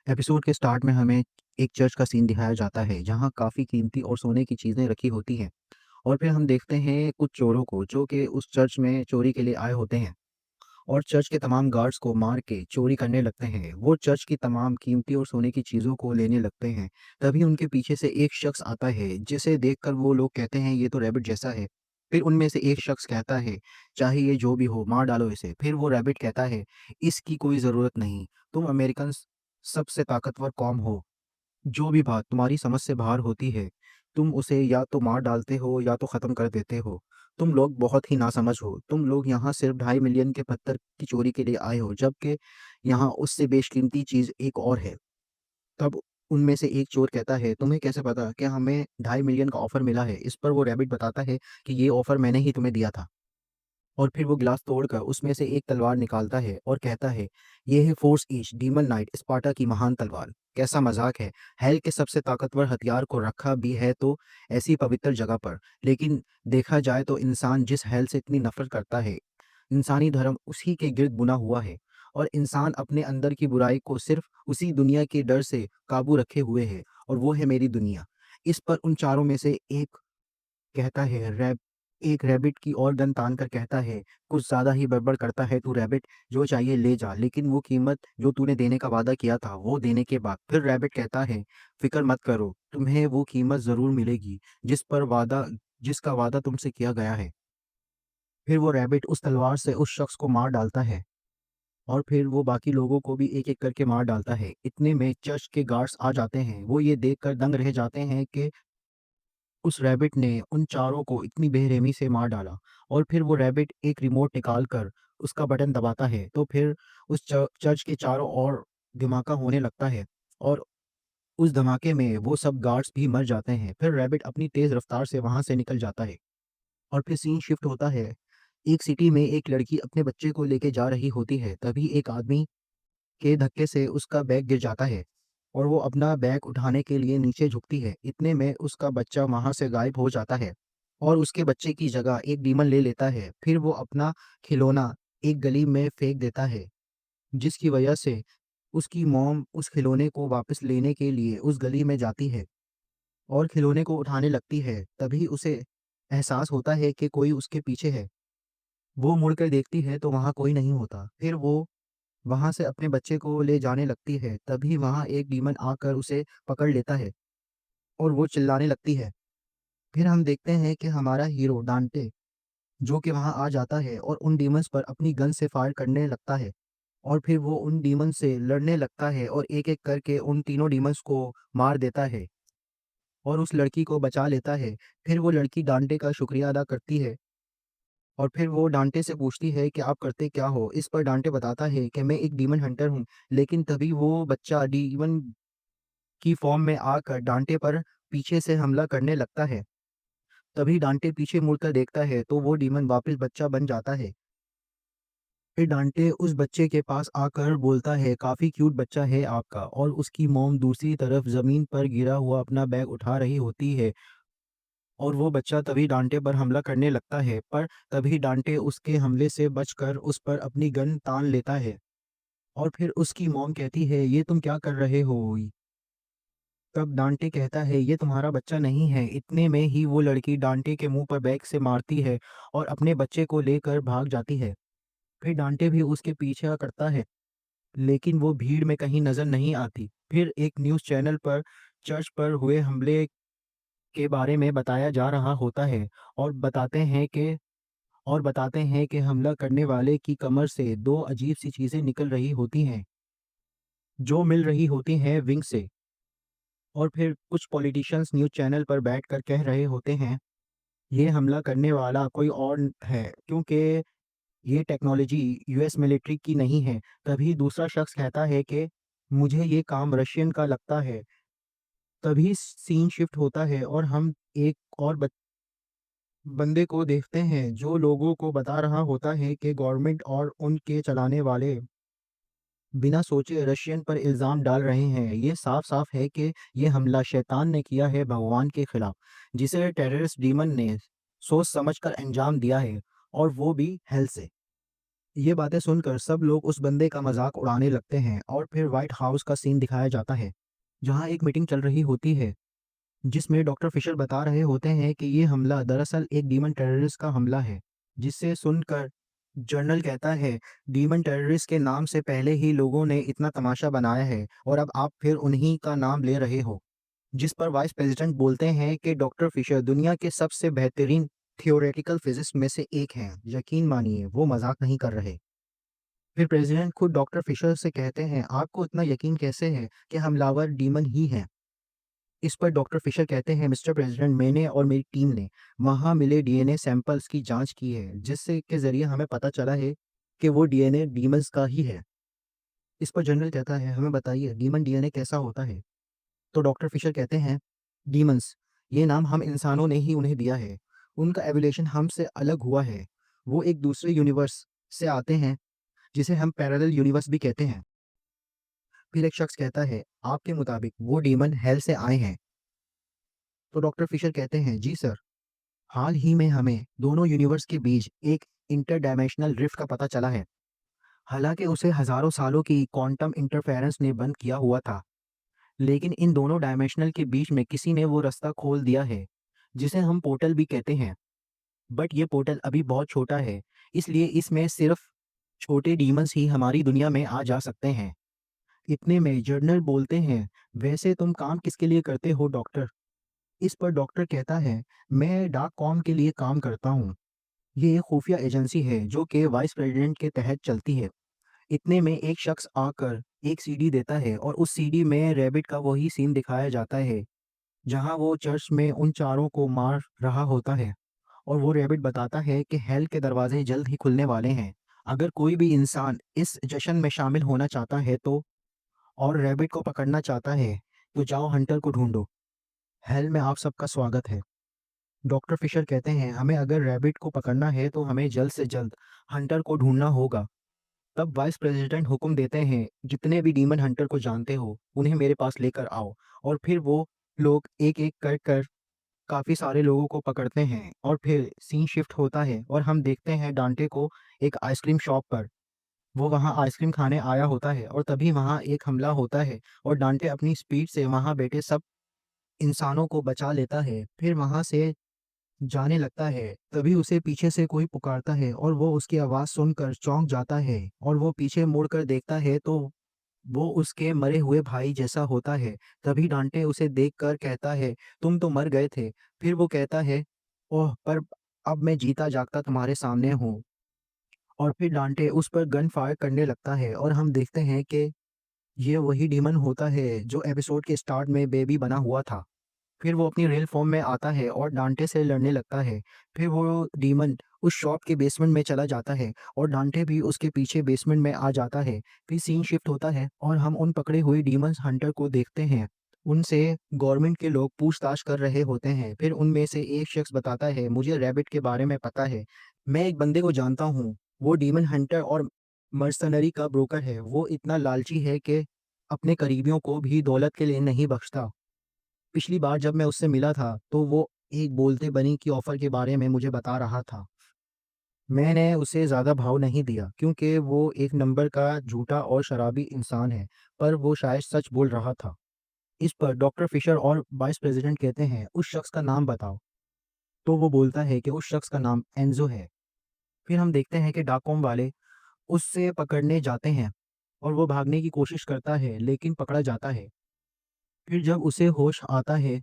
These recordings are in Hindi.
एपिसोड के स्टार्ट में हमें एक चर्च का सीन दिखाया जाता है जहाँ काफ़ी कीमती और सोने की चीज़ें रखी होती हैं। और फिर हम देखते हैं कुछ चोरों को जो कि उस चर्च में चोरी के लिए आए होते हैं और चर्च के तमाम गार्ड्स को मार के चोरी करने लगते हैं। वो चर्च की तमाम कीमती और सोने की चीज़ों को लेने लगते हैं। तभी उनके पीछे से एक शख्स आता है जिसे देखकर वो लोग कहते हैं ये तो रैबिट जैसा है। फिर उनमें से एक शख्स कहता है चाहे ये जो भी हो मार डालो इसे। फिर वो रैबिट कहता है इसकी कोई ज़रूरत नहीं। तुम अमेरिकन सबसे ताकतवर कौम हो। जो भी बात तुम्हारी समझ से बाहर होती है, तुम उसे या तो मार डालते हो या तो ख़त्म कर देते हो। तुम लोग बहुत ही नासमझ हो। तुम लोग यहाँ सिर्फ़ 2.5 मिलियन के पत्थर की चोरी के लिए आए हो, जबकि यहाँ उससे बेशकीमती चीज़ एक और है। तब उनमें से एक चोर कहता है, तुम्हें कैसे पता कि हमें 2.5 मिलियन का ऑफ़र मिला है? इस पर वो रैबिट बताता है कि ये ऑफ़र मैंने ही तुम्हें दिया था। और फिर वो गिलास तोड़कर उसमें से एक तलवार निकालता है और कहता है, "ये है force each demon night Sparta की महान तलवार।" कैसा मज़ाक है! हेल के सबसे ताकतवर हथियार को रखा भी है तो ऐसी पवित्र जगह पर। लेकिन देखा जाए तो इंसान जिस हेल से इतनी नफ़रत करता है, इंसानी धर्म उसी के गिर्द बुना हुआ है और इंसान अपने अंदर की बुराई को सिर्फ़ उसी दुनिया के डर से काबू रखे हुए है और वो है मेरी दुनिया। इस पर उन चारों में से एक कहता है रैब एक रैबिट की ओर गन तान कर कहता है, "कुछ ज़्यादा ही बड़बड़ करता है तू रैबिट, जो चाहिए ले जा, लेकिन वो कीमत जो तूने देने का वादा किया था, वो देने के बाद।" फिर रैबिट कहता है, "फ़िक्र मत करो, तुम्हें वो कीमत ज़रूर मिलेगी, जिसका वादा तुमसे किया गया है।" फिर वो रैबिट उस तलवार से उस शख्स को मार डालता है और फिर वो बाकी लोगों को भी एक-एक करके मार डालता है। इतने में चर्च के गार्ड्स आ जाते हैं, वो ये देखकर दंग रह जाते हैं कि उस रैबिट ने उन चारों को इतनी बेरहमी से मार डाला। और फिर वो रैबिट एक रिमोट निकाल कर उसका बटन दबाता है तो फिर उस चर्च के चारों ओर धमाका होने लगता है और उस धमाके में वो सब गार्ड्स भी मर जाते हैं। फिर रैबिट अपनी तेज़ रफ्तार से वहाँ से निकल जाता है और फिर सीन शिफ्ट होता है। एक सिटी में एक लड़की अपने बच्चे को लेके जा रही होती है, तभी एक आदमी के धक्के से उसका बैग गिर जाता है और वो अपना बैग उठाने के लिए नीचे झुकती है। इतने में उसका बच्चा वहाँ से गायब हो जाता है और उसके बच्चे की जगह एक डीमन ले लेता है। फिर वो अपना खिलौना एक गली में फेंक देता है, जिसकी वजह से उसकी मॉम उस खिलौने को वापस लेने के लिए उस गली में जाती है और खिलौने को उठाने लगती है। तभी उसे एहसास होता है कि कोई उसके पीछे है। वो मुड़कर देखती है तो वहाँ कोई नहीं होता। फिर वो वहाँ से अपने बच्चे को ले जाने लगती है, तभी वहाँ एक डीमन आकर उसे पकड़ लेता है और वो चिल्लाने लगती है। फिर हम देखते हैं कि हमारा हीरो डांटे, जो कि वहाँ आ जाता है और उन डीमन्स पर अपनी गन से फायर करने लगता है और फिर वो उन डीमन से लड़ने लगता है और एक-एक करके उन तीनों डीमन्स को मार देता है और उस लड़की को बचा लेता है। फिर वो लड़की डांटे का शुक्रिया अदा करती है और फिर वो डांटे से पूछती है कि आप करते क्या हो? इस पर डांटे बताता है कि मैं एक डीमन हंटर हूँ। लेकिन तभी वो बच्चा डीमन की फॉर्म में आकर डांटे पर पीछे से हमला करने लगता है। तभी डांटे पीछे मुड़कर देखता है तो वो डीमन वापस बच्चा बन जाता है। फिर डांटे उस बच्चे के पास आकर बोलता है काफ़ी क्यूट बच्चा है आपका और उसकी मॉम दूसरी तरफ ज़मीन पर गिरा हुआ अपना बैग उठा रही होती है और वो बच्चा तभी डांटे पर हमला करने लगता है, पर तभी डांटे उसके हमले से बचकर उस पर अपनी गन तान लेता है और फिर उसकी मॉम कहती है ये तुम क्या कर रहे हो? तब डांटे कहता है ये तुम्हारा बच्चा नहीं है। इतने में ही वो लड़की डांटे के मुंह पर बैग से मारती है और अपने बच्चे को लेकर भाग जाती है। फिर डांटे भी उसके पीछा करता है, लेकिन वो भीड़ में कहीं नजर नहीं आती। फिर एक न्यूज़ चैनल पर चर्च पर हुए हमले के बारे में बताया जा रहा होता है और बताते हैं कि हमला करने वाले की कमर से दो अजीब सी चीजें निकल रही होती हैं, जो मिल रही होती हैं विंग से। और फिर कुछ पॉलिटिशियंस न्यूज़ चैनल पर बैठकर कह रहे होते हैं ये हमला करने वाला कोई और है, क्योंकि ये टेक्नोलॉजी यूएस मिलिट्री की नहीं है। तभी दूसरा शख्स कहता है कि मुझे ये काम रशियन का लगता है। तभी सीन शिफ्ट होता है और हम एक और बंदे को देखते हैं जो लोगों को बता रहा होता है कि गवर्नमेंट और उनके चलाने वाले बिना सोचे रशियन पर इल्ज़ाम डाल रहे हैं। ये साफ-साफ है कि ये हमला शैतान ने किया है भगवान के खिलाफ, जिसे टेररिस्ट डीमन ने सोच समझ कर अंजाम दिया है और वो भी हेल से। ये बातें सुनकर सब लोग उस बंदे का मज़ाक उड़ाने लगते हैं और फिर व्हाइट हाउस का सीन दिखाया जाता है, जहाँ एक मीटिंग चल रही होती है, जिसमें डॉक्टर फिशर बता रहे होते हैं कि ये हमला दरअसल एक डीमन टेररिस्ट का हमला है, जिसे सुनकर जर्नल कहता है, डीमन टेररिस्ट के नाम से पहले ही लोगों ने इतना तमाशा बनाया है और अब आप फिर उन्हीं का नाम ले रहे हो। जिस पर वाइस प्रेसिडेंट बोलते हैं कि डॉक्टर फिशर दुनिया के सबसे बेहतरीन थियोरेटिकल फिजिसिस्ट में से एक हैं। यकीन मानिए वो मजाक नहीं कर रहे। फिर प्रेसिडेंट खुद डॉक्टर फिशर से कहते हैं, आपको इतना यकीन कैसे है कि हमलावर डीमन ही हैं? इस पर डॉक्टर फिशर कहते हैं, मिस्टर प्रेसिडेंट, मैंने और मेरी टीम ने वहां मिले डीएनए सैंपल्स की जांच की है, जिससे के जरिए हमें पता चला है कि वो डीएनए डीमंस का ही है। इस पर जनरल कहता है, हमें बताइए डीमन डीएनए कैसा होता है? तो डॉक्टर फिशर कहते हैं, डीमंस, ये नाम हम इंसानों ने ही उन्हें दिया है। उनका एवोल्यूशन हमसे अलग हुआ है। वो एक दूसरे यूनिवर्स से आते हैं, जिसे हम पैरेलल यूनिवर्स भी कहते हैं। फिर एक शख्स कहता है, आपके मुताबिक वो डीमन हेल से आए हैं? तो डॉक्टर फिशर कहते हैं, जी सर, हाल ही में हमें दोनों यूनिवर्स के बीच एक इंटरडायमेंशनल रिफ्ट का पता चला है। हालांकि उसे हजारों सालों की क्वांटम इंटरफेरेंस ने बंद किया हुआ था, लेकिन इन दोनों डायमेंशनल के बीच में किसी ने वो रास्ता खोल दिया है, जिसे हम पोर्टल भी कहते हैं। बट ये पोर्टल अभी बहुत छोटा है, इसलिए इसमें सिर्फ छोटे डीमंस ही हमारी दुनिया में आ जा सकते हैं। इतने में जर्नल बोलते हैं, वैसे तुम काम किसके लिए करते हो डॉक्टर? इस पर डॉक्टर कहता है, मैं डार्क कॉम के लिए काम करता हूँ। ये एक खुफिया एजेंसी है जो कि वाइस प्रेसिडेंट के तहत चलती है। इतने में एक शख्स आकर एक सीडी देता है और उस सीडी में रैबिट का वही सीन दिखाया जाता है, जहाँ वो चर्च में उन चारों को मार रहा होता है और वो रैबिट बताता है कि हेल के दरवाजे जल्द ही खुलने वाले हैं। अगर कोई भी इंसान इस जश्न में शामिल होना चाहता है तो और रैबिट को पकड़ना चाहता है, तो जाओ हंटर को ढूंढो। हेल में आप सबका स्वागत है। डॉक्टर फिशर कहते हैं, हमें अगर रैबिट को पकड़ना है तो हमें जल्द से जल्द हंटर को ढूंढना होगा। तब वाइस प्रेसिडेंट हुक्म देते हैं, जितने भी डीमन हंटर को जानते हो उन्हें मेरे पास लेकर आओ। और फिर वो लोग एक एक कर कर काफ़ी सारे लोगों को पकड़ते हैं और फिर सीन शिफ्ट होता है और हम देखते हैं डांटे को एक आइसक्रीम शॉप पर। वो वहाँ आइसक्रीम खाने आया होता है और तभी वहाँ एक हमला होता है और डांटे अपनी स्पीड से वहाँ बैठे सब इंसानों को बचा लेता है। फिर वहाँ से जाने लगता है, तभी उसे पीछे से कोई पुकारता है और वो उसकी आवाज़ सुनकर चौंक जाता है और वो पीछे मुड़कर देखता है तो वो उसके मरे हुए भाई जैसा होता है। तभी डांटे उसे देखकर कहता है, तुम तो मर गए थे। फिर वो कहता है, ओह! पर अब मैं जीता जागता तुम्हारे सामने हूँ। और फिर डांटे उस पर गन फायर करने लगता है और हम देखते हैं कि ये वही डीमन होता है जो एपिसोड के स्टार्ट में बेबी बना हुआ था। फिर वो अपनी रियल फॉर्म में आता है और डांटे से लड़ने लगता है। फिर वो डीमन उस शॉप के बेसमेंट में चला जाता है और डांटे भी उसके पीछे बेसमेंट में आ जाता है। फिर सीन शिफ्ट होता है और हम उन पकड़े हुए डीमंस हंटर को देखते हैं। उनसे गवर्नमेंट के लोग पूछताछ कर रहे होते हैं। फिर उनमें से एक शख्स बताता है, मुझे रैबिट के बारे में पता है। मैं एक बंदे को जानता हूँ। वो डीमन हंटर और मर्सनरी का ब्रोकर है। वो इतना लालची है कि अपने करीबियों को भी दौलत के लिए नहीं बख्शता। पिछली बार जब मैं उससे मिला था, तो वो एक बोलते बनी की ऑफ़र के बारे में मुझे बता रहा था। मैंने उसे ज़्यादा भाव नहीं दिया क्योंकि वो एक नंबर का झूठा और शराबी इंसान है, पर वो शायद सच बोल रहा था। इस पर डॉक्टर फिशर और वाइस प्रेसिडेंट कहते हैं, उस शख्स का नाम बताओ। तो वो बोलता है कि उस शख्स का नाम एन्ज़ो है। फिर हम देखते हैं कि डाकॉम वाले उससे पकड़ने जाते हैं और वो भागने की कोशिश करता है, लेकिन पकड़ा जाता है। फिर जब उसे होश आता है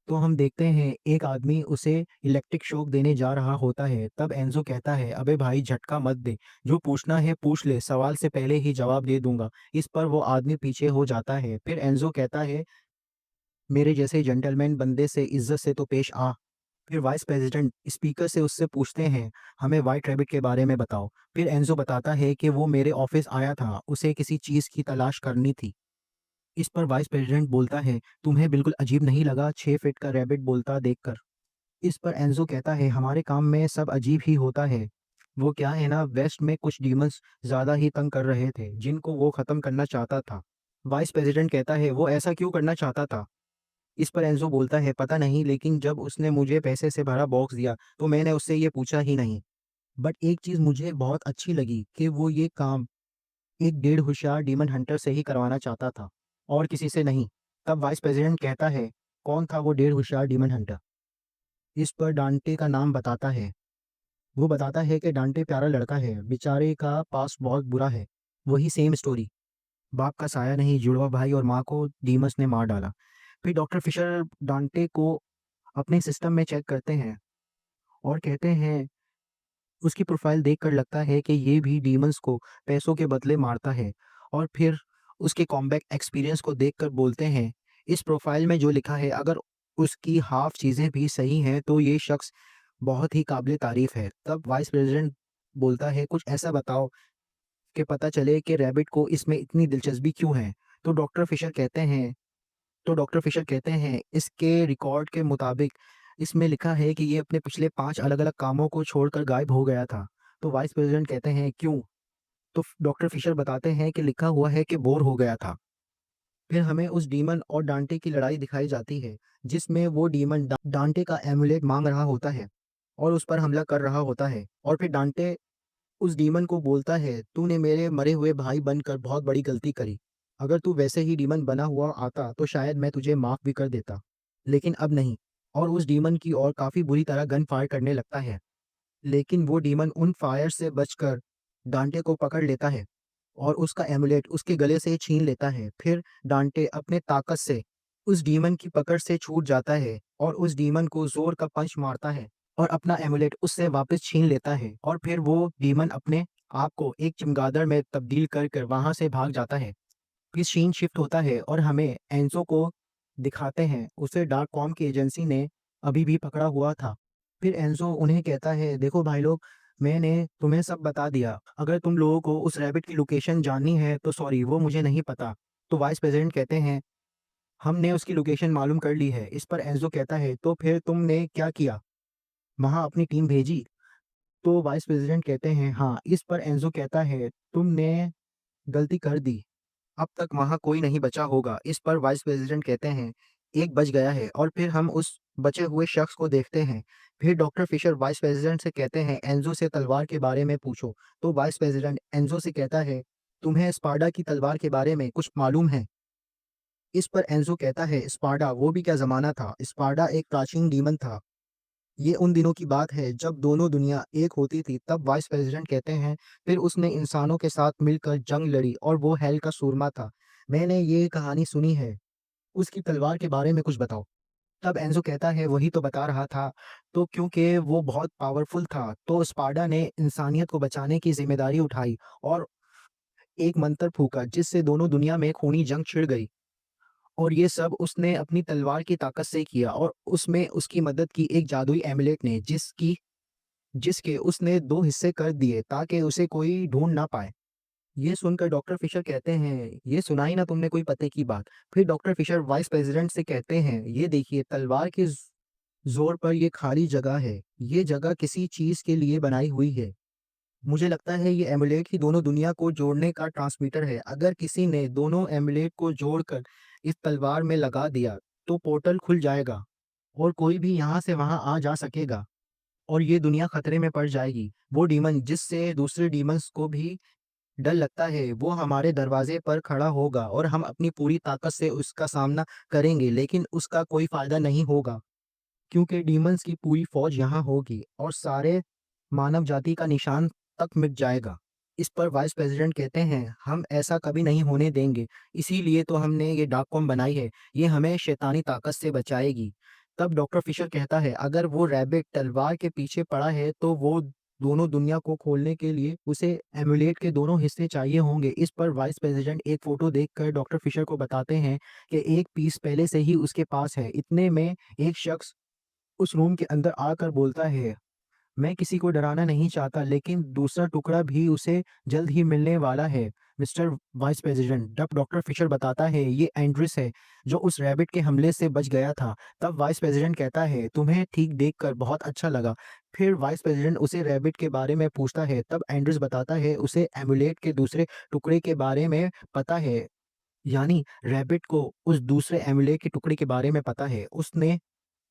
तो हम देखते हैं एक आदमी उसे इलेक्ट्रिक शॉक देने जा रहा होता है। तब एन्ज़ो कहता है, अबे भाई झटका मत दे, जो पूछना है पूछ ले, सवाल से पहले ही जवाब दे दूंगा। इस पर वो आदमी पीछे हो जाता है। फिर एन्ज़ो कहता है, मेरे जैसे जेंटलमैन बंदे से इज्जत से तो पेश आ। फिर वाइस प्रेसिडेंट स्पीकर से उससे पूछते हैं, हमें व्हाइट रैबिट के बारे में बताओ। फिर एन्ज़ो बताता है कि वो मेरे ऑफिस आया था, उसे किसी चीज़ की तलाश करनी थी। इस पर वाइस प्रेसिडेंट बोलता है, तुम्हें बिल्कुल अजीब नहीं लगा 6 फीट का रैबिट बोलता देखकर? इस पर एन्ज़ो कहता है, हमारे काम में सब अजीब ही होता है। वो क्या है ना, वेस्ट में कुछ डीमंस ज़्यादा ही तंग कर रहे थे, जिनको वो ख़त्म करना चाहता था। वाइस प्रेसिडेंट कहता है, वो ऐसा क्यों करना चाहता था? इस पर एन्ज़ो बोलता है, पता नहीं, लेकिन जब उसने मुझे पैसे से भरा बॉक्स दिया, तो मैंने उससे ये पूछा ही नहीं। बट एक चीज़ मुझे बहुत अच्छी लगी कि वो ये काम एक डेढ़ होशियार डीमन हंटर से ही करवाना चाहता था और किसी से नहीं। तब वाइस प्रेज़िडेंट कहता है, कौन था वो डेढ़ होशियार डीमन हंटर? इस पर डांटे का नाम बताता है। वो बताता है कि डांटे प्यारा लड़का है, बेचारे का पास्ट बहुत बुरा है। वही सेम स्टोरी, बाप का साया नहीं, जुड़वा भाई और माँ को डीमंस ने मार डाला। फिर डॉक्टर फिशर डांटे को अपने सिस्टम में चेक करते हैं और कहते हैं, उसकी प्रोफ़ाइल देखकर लगता है कि ये भी डीमंस को पैसों के बदले मारता है। और फिर उसके कॉम्बैट एक्सपीरियंस को देखकर बोलते हैं, इस प्रोफ़ाइल में जो लिखा है अगर उसकी हाफ़ चीज़ें भी सही हैं तो ये शख्स बहुत ही काबिल तारीफ़ है। तब वाइस प्रेज़िडेंट बोलता है, कुछ ऐसा बताओ कि पता चले कि रैबिट को इसमें इतनी दिलचस्पी क्यों है? तो डॉक्टर फिशर कहते हैं तो डॉक्टर फिशर कहते हैं, इसके रिकॉर्ड के मुताबिक इसमें लिखा है कि ये अपने पिछले 5 अलग-अलग कामों को छोड़कर गायब हो गया था। तो वाइस प्रेज़िडेंट कहते हैं, क्यों? तो डॉक्टर फिशर बताते हैं कि लिखा हुआ है कि बोर हो गया था। फिर हमें उस डीमन और डांटे की लड़ाई दिखाई जाती है, जिसमें वो डीमन डांटे का एमुलेट माँग रहा होता है और उस पर हमला कर रहा होता है। और फिर डांटे उस डीमन को बोलता है, तूने मेरे मरे हुए भाई बनकर बहुत बड़ी गलती करी। अगर तू वैसे ही डीमन बना हुआ आता तो शायद मैं तुझे माफ़ भी कर देता। लेकिन अब नहीं। और उस डीमन की ओर काफ़ी बुरी तरह गन फायर करने लगता है। लेकिन वो डीमन उन फायर से बचकर डांटे को पकड़ लेता है और उसका एमुलेट उसके गले से छीन लेता है। फिर डांटे अपने ताकत से उस डीमन की पकड़ से छूट जाता है और उस डीमन को ज़ोर का पंच मारता है और अपना एमुलेट उससे वापस छीन लेता है। और फिर वो डीमन अपने आप को एक चमगादड़ में तब्दील कर कर वहाँ से भाग जाता है। फिर सीन शिफ्ट होता है और हमें एन्ज़ो को दिखाते हैं। उसे डार्क कॉम की एजेंसी ने अभी भी पकड़ा हुआ था। फिर एन्ज़ो उन्हें कहता है, देखो भाई लोग, मैंने तुम्हें सब बता दिया। अगर तुम लोगों को उस रैबिट की लोकेशन जाननी है तो सॉरी, वो मुझे नहीं पता। तो वाइस प्रेज़िडेंट कहते हैं, हमने उसकी लोकेशन मालूम कर ली है। इस पर एन्ज़ो कहता है, तो फिर तुमने क्या किया? वहाँ अपनी टीम भेजी? तो वाइस प्रेज़िडेंट कहते हैं, हाँ। इस पर एन्ज़ो कहता है, तुमने गलती कर दी। अब तक वहाँ कोई नहीं बचा होगा। इस पर वाइस प्रेज़िडेंट कहते हैं, एक बच गया है। और फिर हम उस बचे हुए शख्स को देखते हैं। फिर डॉक्टर फिशर वाइस प्रेज़िडेंट से कहते हैं, एन्ज़ो से तलवार के बारे में पूछो। तो वाइस प्रेज़िडेंट एन्ज़ो से कहता है, तुम्हें स्पार्टा की तलवार के बारे में कुछ मालूम है? इस पर एन्ज़ो कहता है, स्पार्टा वो भी क्या ज़माना था। स्पार्टा एक प्राचीन डीमन था। ये उन दिनों की बात है जब दोनों दुनिया एक होती थी। तब वाइस प्रेसिडेंट कहते हैं, फिर उसने इंसानों के साथ मिलकर जंग लड़ी और वो हेल का सूरमा था। मैंने ये कहानी सुनी है। उसकी तलवार के बारे में कुछ बताओ। तब एन्जो कहता है, वही तो बता रहा था। तो क्योंकि वो बहुत पावरफुल था तो स्पार्टा ने इंसानियत को बचाने की जिम्मेदारी उठाई और एक मंत्र फूका जिससे दोनों दुनिया में खूनी जंग छिड़ गई। और ये सब उसने अपनी तलवार की ताकत से किया और उसमें उसकी मदद की एक जादुई एमुलेट ने जिसके उसने 2 हिस्से कर दिए ताकि उसे कोई ढूँढ ना पाए। ये सुनकर डॉक्टर फिशर कहते हैं, ये सुनाई ना तुमने कोई पते की बात। फिर डॉक्टर फिशर वाइस प्रेज़िडेंट से कहते हैं, ये देखिए तलवार के ज़ोर पर ये खाली जगह है। ये जगह किसी चीज़ के लिए बनाई हुई है। मुझे लगता है ये एमुलेट ही दोनों दुनिया को जोड़ने का ट्रांसमीटर है। अगर किसी ने दोनों एमुलेट को जोड़कर इस तलवार में लगा दिया, तो पोर्टल खुल जाएगा और कोई भी यहाँ से वहाँ आ जा सकेगा। और ये दुनिया खतरे में पड़ जाएगी। वो डीमन जिससे दूसरे डीमंस को भी डर लगता है, वो हमारे दरवाजे पर खड़ा होगा और हम अपनी पूरी ताकत से उसका सामना करेंगे, लेकिन उसका कोई फ़ायदा नहीं होगा, क्योंकि डीमंस की पूरी फ़ौज यहाँ होगी और सारे मानव जाति का निशान तक मिट जाएगा। इस पर वाइस प्रेज़िडेंट कहते हैं, हम ऐसा कभी नहीं होने देंगे, इसीलिए तो हमने ये डार्क कॉम बनाई है, ये हमें शैतानी ताकत से बचाएगी। तब डॉक्टर फिशर कहता है, अगर वो रैबिट तलवार के पीछे पड़ा है, तो वो दोनों दुनिया को खोलने के लिए उसे एमुलेट के दोनों हिस्से चाहिए होंगे। इस पर वाइस प्रेज़िडेंट एक फ़ोटो देखकर डॉक्टर फिशर को बताते हैं कि एक पीस पहले से ही उसके पास है। इतने में एक शख्स उस रूम के अंदर आकर बोलता है, मैं किसी को डराना नहीं चाहता, लेकिन दूसरा टुकड़ा भी उसे जल्द ही मिलने वाला है, मिस्टर वाइस प्रेसिडेंट। जब डॉक्टर फिशर बताता है, ये एंड्रिस है, जो उस रैबिट के हमले से बच गया था। तब वाइस प्रेसिडेंट कहता है, तुम्हें ठीक देखकर बहुत अच्छा लगा। फिर वाइस प्रेसिडेंट उसे रैबिट के बारे में पूछता है। तब एंड्रिस बताता है, उसे एमुलेट के दूसरे टुकड़े के बारे में पता है। यानी रैबिट को उस दूसरे एमुलेट के टुकड़े के बारे में पता है। उसने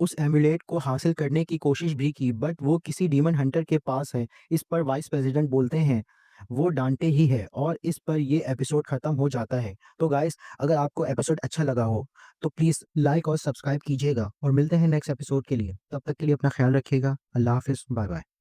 उस एमुलेट को हासिल करने की कोशिश भी की, बट वो किसी डीमन हंटर के पास है। इस पर वाइस प्रेज़िडेंट बोलते हैं, वो डाँटते ही है और इस पर ये एपिसोड खत्म हो जाता है। तो गाइस, अगर आपको एपिसोड अच्छा लगा हो, तो प्लीज़ लाइक और सब्सक्राइब कीजिएगा और मिलते हैं नेक्स्ट एपिसोड के लिए। तब तक के लिए अपना ख़्याल रखिएगा। अल्लाह हाफ़िज़, बाय-बाय।